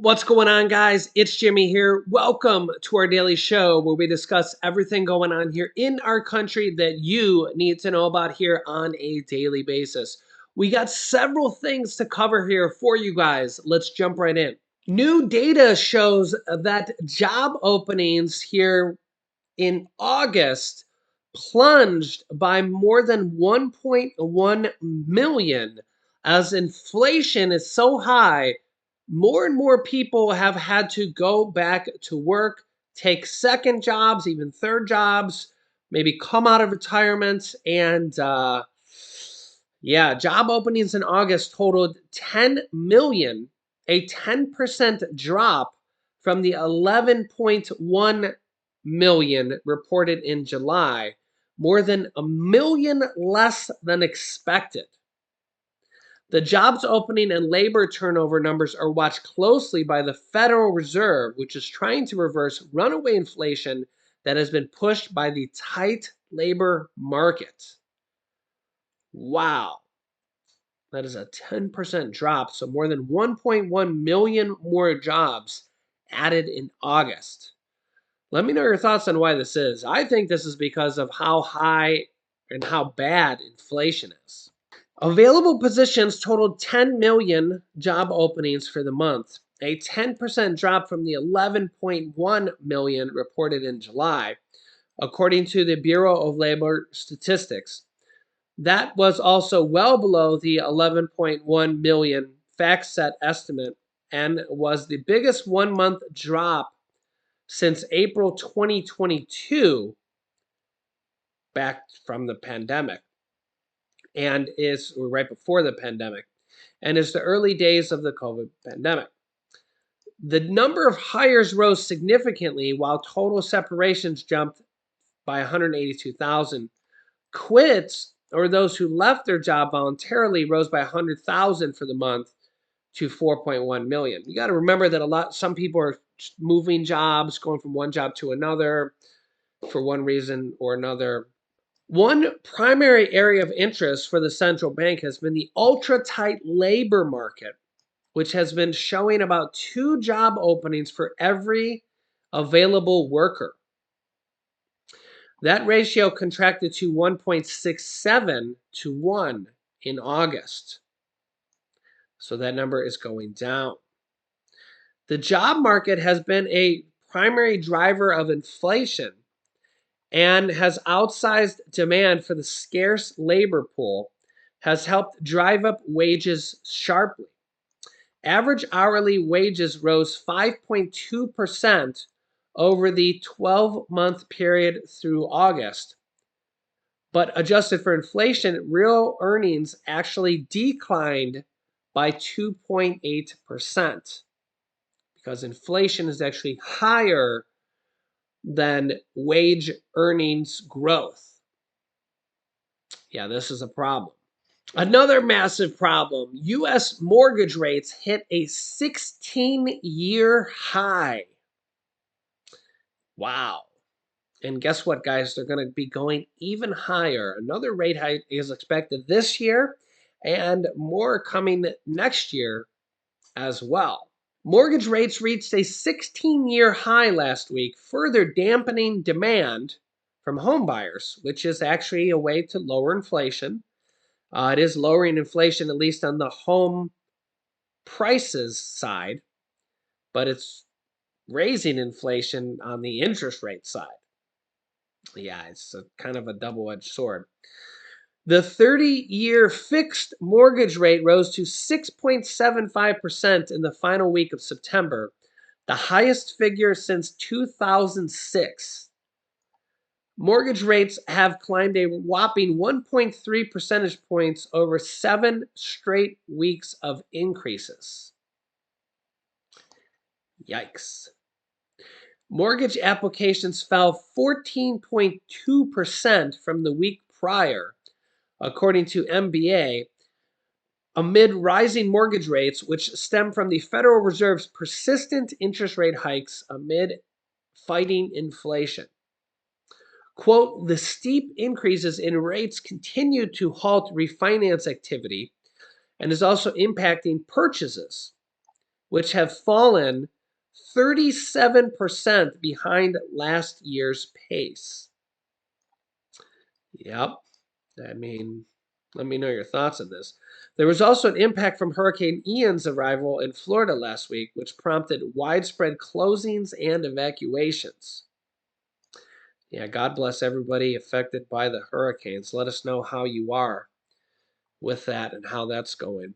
What's going on, guys? It's Jimmy here. Welcome to our daily show where we discuss everything going on here in our country that you need to know about here on a daily basis. We got several things to cover here for you guys. Let's jump right in. New data shows that job openings here in August plunged by more than 1.1 million as inflation is so high. More and more people have had to go back to work, take second jobs, even third jobs, maybe come out of retirement. And yeah, job openings in August totaled 10 million, a 10% drop from the 11.1 million reported in July, more than a million less than expected. The jobs opening and labor turnover numbers are watched closely by the Federal Reserve, which is trying to reverse runaway inflation that has been pushed by the tight labor market. Wow, that is a 10% drop. So more than 1.1 million more jobs added in August. Let me know your thoughts on why this is. I think this is because of how high and how bad inflation is. Available positions totaled 10 million job openings for the month, a 10% drop from the 11.1 million reported in July, according to the Bureau of Labor Statistics. That was also well below the 11.1 million FactSet estimate and was the biggest one-month drop since April 2022, back from the pandemic, and is right before the pandemic, and is the early days of the COVID pandemic. The number of hires rose significantly while total separations jumped by 182,000. Quits, or those who left their job voluntarily, rose by 100,000 for the month to 4.1 million. You got to remember that some people are moving jobs, going from one job to another for one reason or another. One primary area of interest for the central bank has been the ultra-tight labor market, which has been showing about 2 job openings for every available worker. That ratio contracted to 1.67 to 1 in August. So that number is going down. The job market has been a primary driver of inflation and has outsized demand for the scarce labor pool, has helped drive up wages sharply. Average hourly wages rose 5.2% over the 12-month period through August. But adjusted for inflation, real earnings actually declined by 2.8% because inflation is actually higher than wage earnings growth. Yeah, this is a problem. Another massive problem, U.S. mortgage rates hit a 16-year high. Wow. And guess what, guys? They're going to be going even higher. Another rate hike is expected this year and more coming next year as well. Mortgage rates reached a 16-year high last week, further dampening demand from home buyers, which is actually a way to lower inflation. It is lowering inflation, at least on the home prices side, but it's raising inflation on the interest rate side. Yeah, it's kind of a double-edged sword. The 30-year fixed mortgage rate rose to 6.75% in the final week of September, the highest figure since 2006. Mortgage rates have climbed a whopping 1.3 percentage points over 7 straight weeks of increases. Yikes. Mortgage applications fell 14.2% from the week prior, according to MBA, amid rising mortgage rates, which stem from the Federal Reserve's persistent interest rate hikes amid fighting inflation. Quote, the steep increases in rates continue to halt refinance activity and is also impacting purchases, which have fallen 37% behind last year's pace. Yep. I mean, let me know your thoughts on this. There was also an impact from Hurricane Ian's arrival in Florida last week, which prompted widespread closings and evacuations. Yeah, God bless everybody affected by the hurricanes. Let us know how you are with that and how that's going.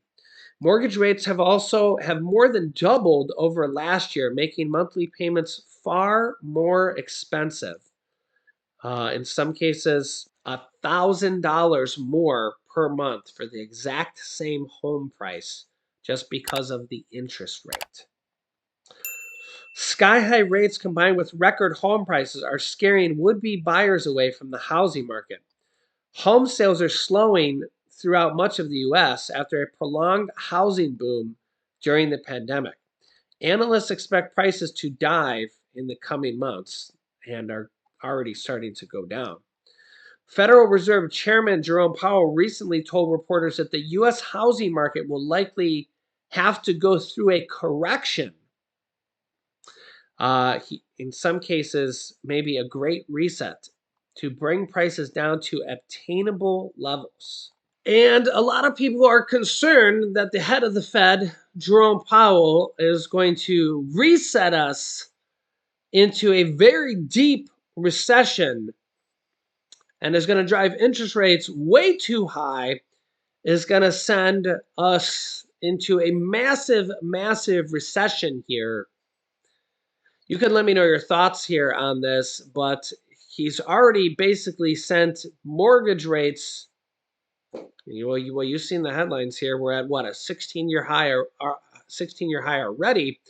Mortgage rates have more than doubled over last year, making monthly payments far more expensive. In some cases, $1,000 more per month for the exact same home price, just because of the interest rate. Sky high rates combined with record home prices are scaring would-be buyers away from the housing market. Home sales are slowing throughout much of the U.S. after a prolonged housing boom during the pandemic. Analysts expect prices to dive in the coming months and are already starting to go down. Federal Reserve Chairman Jerome Powell recently told reporters that the U.S. housing market will likely have to go through a correction. In some cases, maybe a great reset to bring prices down to obtainable levels. And a lot of people are concerned that the head of the Fed, Jerome Powell, is going to reset us into a very deep recession and is going to drive interest rates way too high, is going to send us into a massive, massive recession here. You can let me know your thoughts here on this, but he's already basically sent mortgage rates. You've seen the headlines here. We're at what, a 16-year high, or 16-year high already.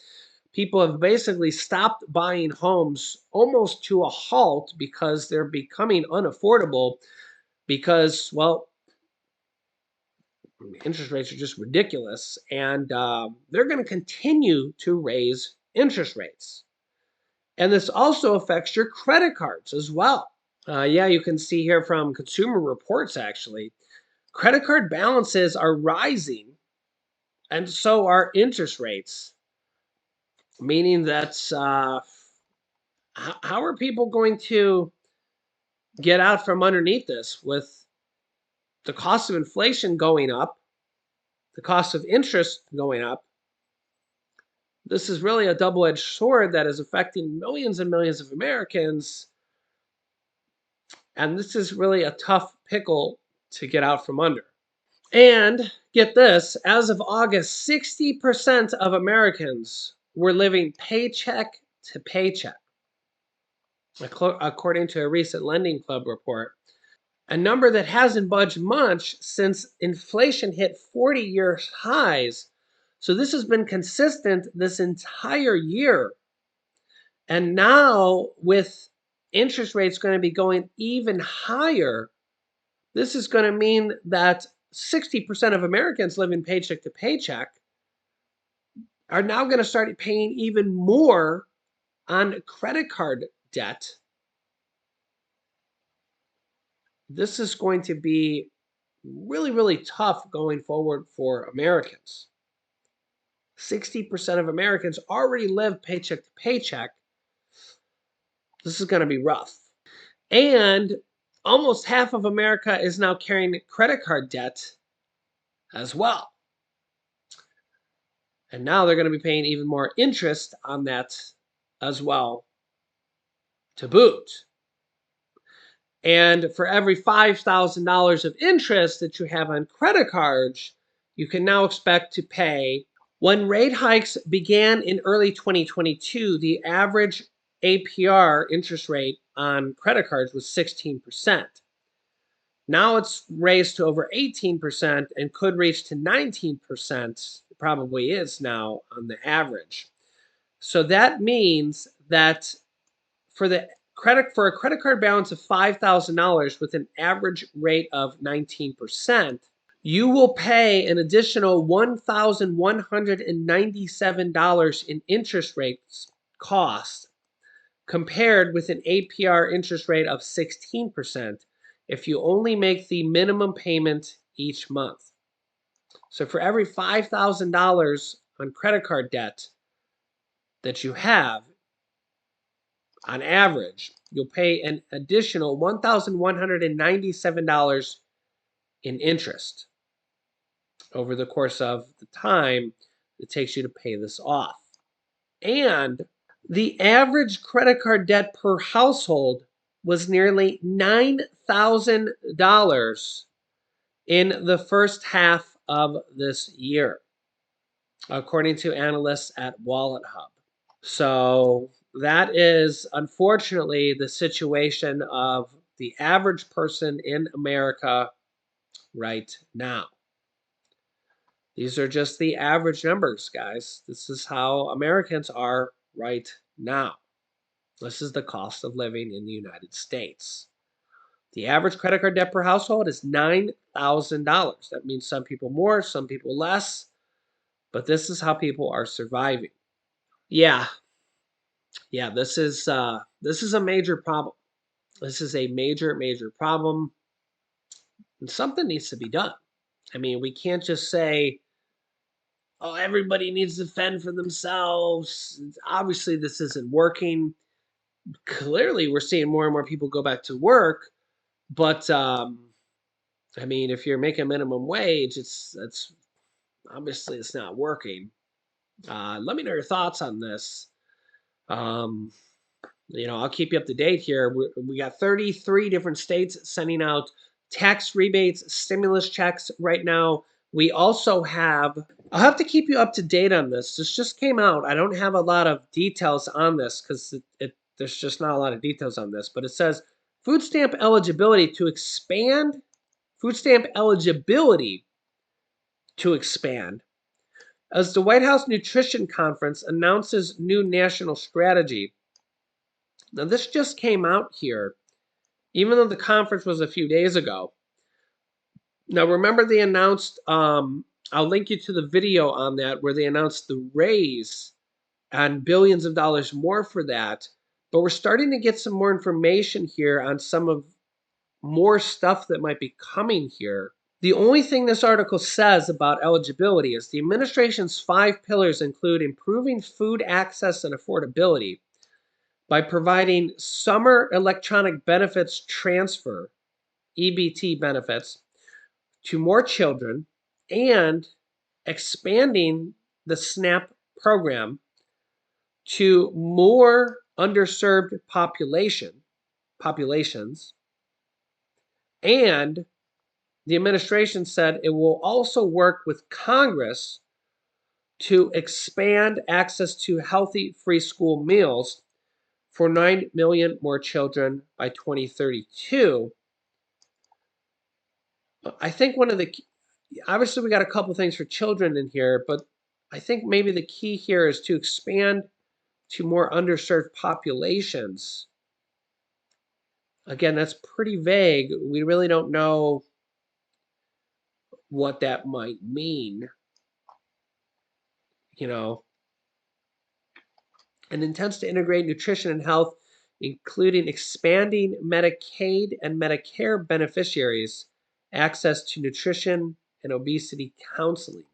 People have basically stopped buying homes almost to a halt because they're becoming unaffordable because, well, interest rates are just ridiculous, and they're going to continue to raise interest rates. And this also affects your credit cards as well. Yeah, you can see here from Consumer Reports, actually, credit card balances are rising, and so are interest rates, meaning that how are people going to get out from underneath this with the cost of inflation going up, the cost of interest going up? This is really a double-edged sword that is affecting millions and millions of Americans. And this is really a tough pickle to get out from under. And get this, as of August, 60% of Americans were living paycheck to paycheck, according to a recent Lending Club report. A number that hasn't budged much since inflation hit 40-year highs. So this has been consistent this entire year. And now, with interest rates going to be going even higher, this is going to mean that 60% of Americans living paycheck to paycheck are now going to start paying even more on credit card debt. This is going to be really, really tough going forward for Americans. 60% of Americans already live paycheck to paycheck. This is going to be rough. And almost half of America is now carrying credit card debt as well. And now they're going to be paying even more interest on that as well to boot. And for every $5,000 of interest that you have on credit cards, you can now expect to pay. When rate hikes began in early 2022, the average APR interest rate on credit cards was 16%. Now it's raised to over 18% and could reach to 19%, probably is now on the average. So that means that for a credit card balance of $5,000 with an average rate of 19%, you will pay an additional $1,197 in interest rates cost, compared with an APR interest rate of 16% if you only make the minimum payment each month. So for every $5,000 on credit card debt that you have, on average, you'll pay an additional $1,197 in interest over the course of the time it takes you to pay this off. And the average credit card debt per household was nearly $9,000 in the first half of this year, according to analysts at Wallet Hub. So that is unfortunately the situation of the average person in America right now. These are just the average numbers, guys. This is how Americans are right now. This is the cost of living in the United States. The average credit card debt per household is $9,000. That means some people more, some people less, but this is how people are surviving. Yeah, this is a major problem. This is a major problem, and something needs to be done. I mean, we can't just say, "Oh, everybody needs to fend for themselves." Obviously, this isn't working. Clearly, we're seeing more and more people go back to work, but I mean, if you're making minimum wage, that's obviously it's not working. Let me know your thoughts on this. Um, I'll keep you up to date here. We got 33 different states sending out tax rebates, stimulus checks right now. We also have, I'll have to keep you up to date on this. This just came out. I don't have a lot of details on this because there's just not a lot of details on this, but it says food stamp eligibility to expand, food stamp eligibility to expand as the White House Nutrition Conference announces new national strategy. Now, this just came out here, even though the conference was a few days ago. Now, remember they announced, I'll link you to the video on that, where they announced the raise and billions of dollars more for that. But we're starting to get some more information here on some of more stuff that might be coming here. The only thing this article says about eligibility is the administration's 5 pillars include improving food access and affordability by providing summer electronic benefits transfer, EBT benefits, to more children and expanding the SNAP program to more underserved populations. And the administration said it will also work with Congress to expand access to healthy free school meals for 9 million more children by 2032. I think obviously we got a couple things for children in here, but I think maybe the key here is to expand to more underserved populations. Again, that's pretty vague. We really don't know what that might mean. And intends to integrate nutrition and health, including expanding Medicaid and Medicare beneficiaries' access to nutrition and obesity counseling,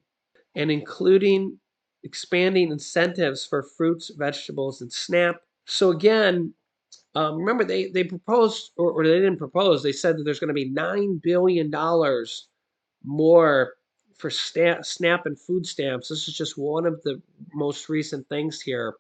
and including expanding incentives for fruits, vegetables, and SNAP. So again, remember they proposed, or they didn't propose, they said that there's going to be $9 billion more for SNAP and food stamps. This is just one of the most recent things here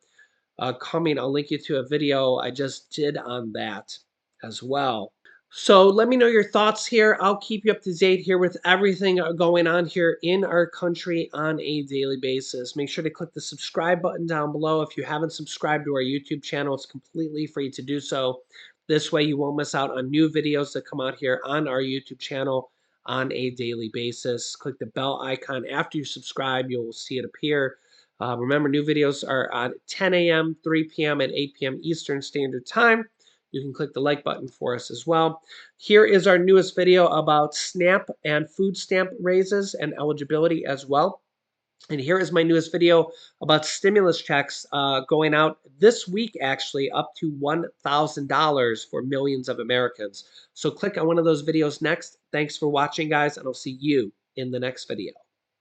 coming. I'll link you to a video I just did on that as well. So let me know your thoughts here. I'll keep you up to date here with everything going on here in our country on a daily basis. Make sure to click the subscribe button down below. If you haven't subscribed to our YouTube channel, it's completely free to do so. This way you won't miss out on new videos that come out here on our YouTube channel on a daily basis. Click the bell icon after you subscribe. You'll see it appear. Remember, new videos are on 10 a.m., 3 p.m., and 8 p.m. Eastern Standard Time. You can click the like button for us as well. Here is our newest video about SNAP and food stamp raises and eligibility as well. And here is my newest video about stimulus checks going out this week, actually, up to $1,000 for millions of Americans. So click on one of those videos next. Thanks for watching, guys, and I'll see you in the next video.